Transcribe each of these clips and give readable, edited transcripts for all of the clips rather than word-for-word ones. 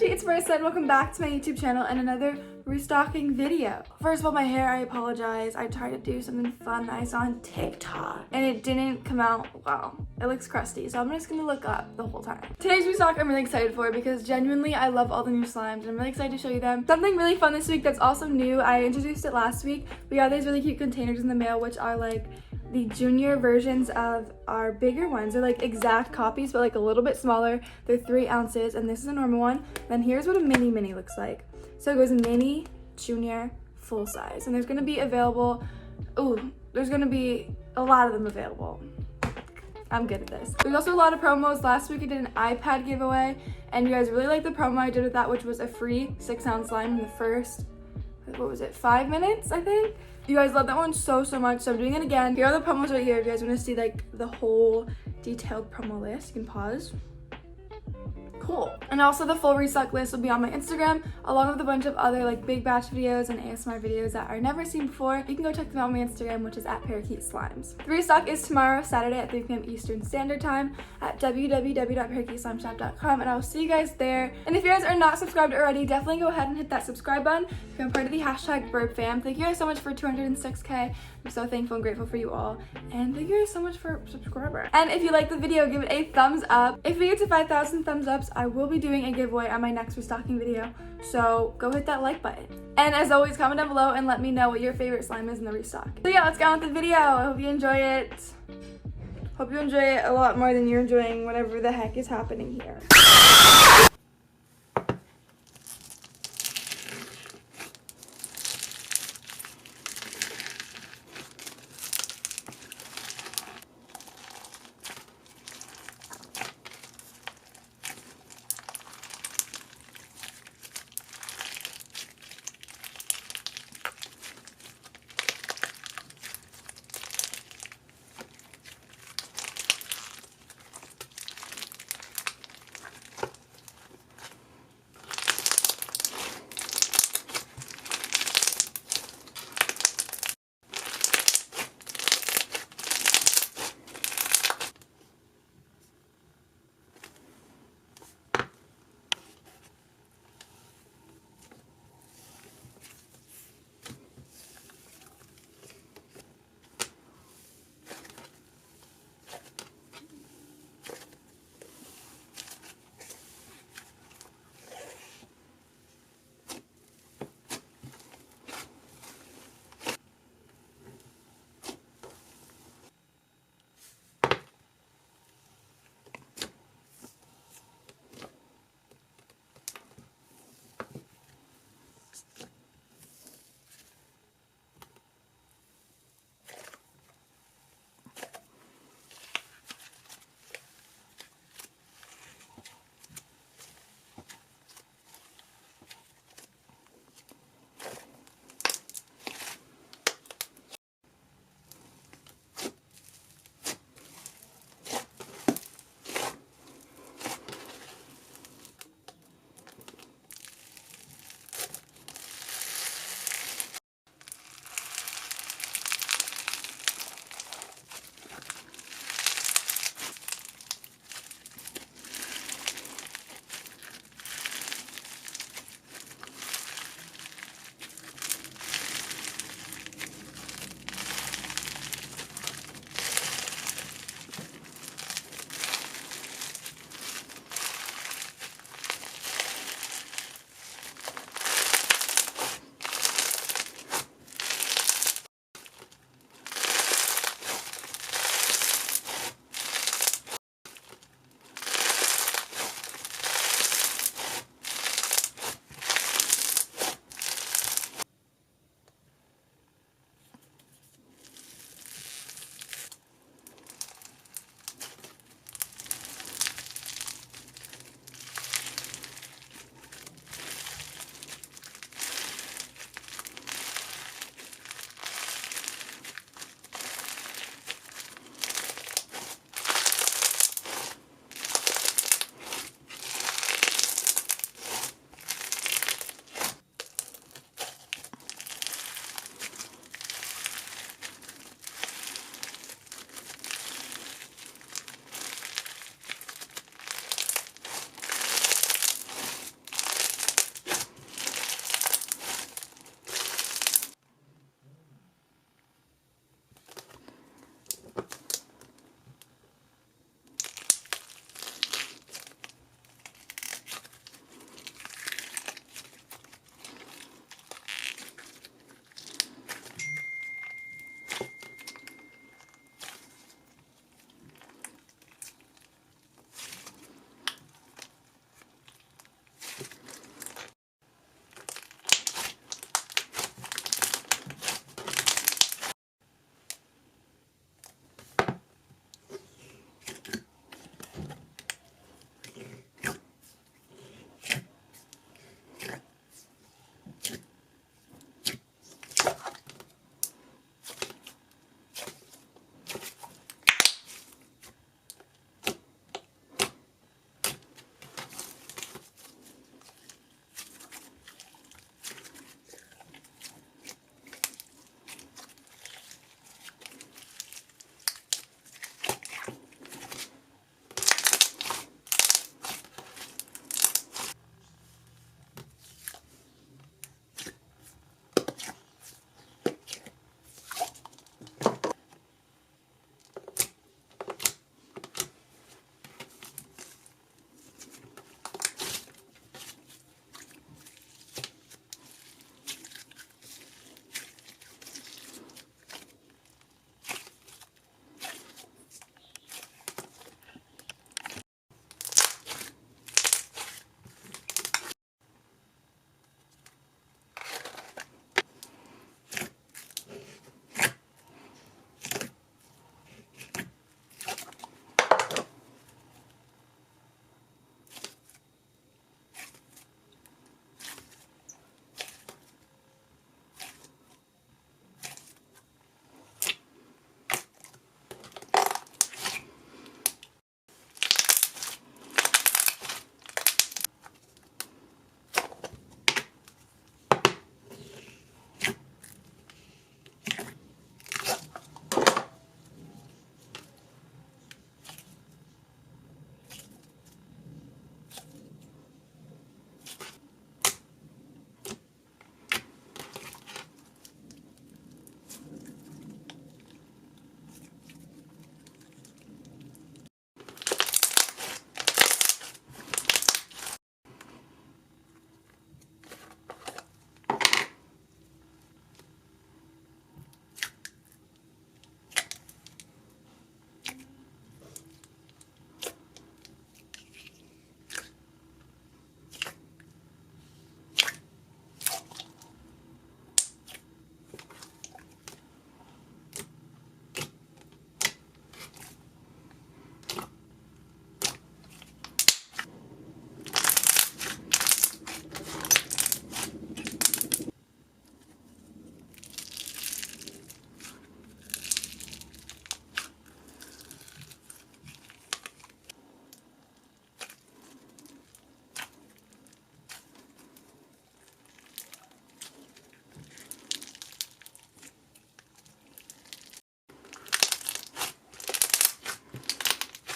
Benji, it's Marissa and welcome back to my YouTube channel and another restocking video. First of all, my hair, I apologize. I tried to do something fun that I saw on TikTok and it didn't come out well. It looks crusty, so I'm just gonna look up the whole time. Today's restock I'm really excited for because genuinely I love all the new slimes and I'm really excited to show you them. Something really fun this week that's also new, I introduced it last week. We got these really cute containers in the mail which are like the junior versions of our bigger ones. They're like exact copies but like a little bit smaller. They're 3 ounces and this is a normal one. Then here's what a mini looks like. So it goes mini, junior, full size. And there's gonna be available, there's gonna be a lot of them available. I'm good at this. There's also a lot of promos. Last week I did an iPad giveaway and you guys really liked the promo I did with that, which was a free 6-ounce slime in the first, what was it, 5 minutes, I think? You guys love that one so much, so I'm doing it again. Here are the promos right here. If you guys want to see like the whole detailed promo list, you can pause. Cool. And also the full restock list will be on my Instagram along with a bunch of other like big batch videos and ASMR videos that are never seen before. You can go check them out on my Instagram, which is at parakeetslimes. The restock is tomorrow, Saturday at 3 p.m. Eastern Standard Time at www.parakeetslimeshop.com, and I will see you guys there. And if you guys are not subscribed already, definitely go ahead and hit that subscribe button. Become part of the hashtag #BirdFam. Thank you guys so much for 206K. I'm so thankful and grateful for you all. And thank you guys so much for subscribing. And if you like the video, give it a thumbs up. If we get to 5,000 thumbs ups, I will be doing a giveaway on my next restocking video. So go hit that like button. And as always, comment down below and let me know what your favorite slime is in the restock. So yeah, let's get on with the video. I hope you enjoy it. Hope you enjoy it a lot more than you're enjoying whatever the heck is happening here.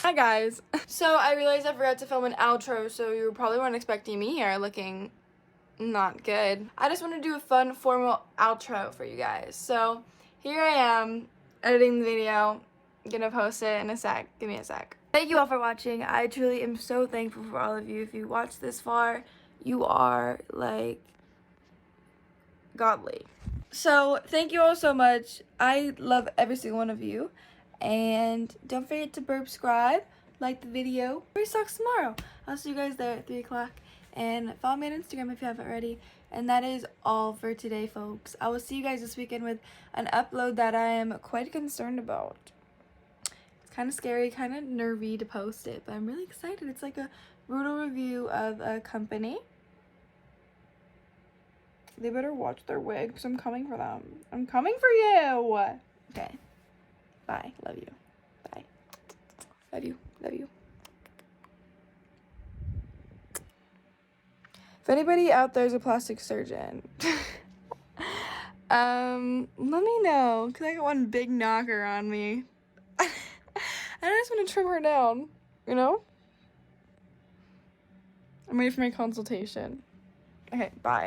Hi guys. So I realized I forgot to film an outro, so you probably weren't expecting me here looking not good. I just want to do a fun formal outro for you guys. So here I am editing the video. Gonna post it in a sec. Give me a sec. Thank you all for watching. I truly am so thankful for all of you. If you watched this far, you are like godly. So thank you all so much. I love every single one of you. And don't forget to subscribe, like the video. Restock tomorrow. I'll see you guys there at 3 o'clock. And follow me on Instagram if you haven't already. And that is all for today, folks. I will see you guys this weekend with an upload that I am quite concerned about. It's kind of scary, kind of nervy to post it, but I'm really excited. It's like a brutal review of a company. They better watch their wig because I'm coming for them. I'm coming for you. Okay. Bye. Love you. Bye. Love you. Love you. If anybody out there is a plastic surgeon, let me know, because I got one big knocker on me. I just want to trim her down, you know? I'm ready for my consultation. Okay, bye.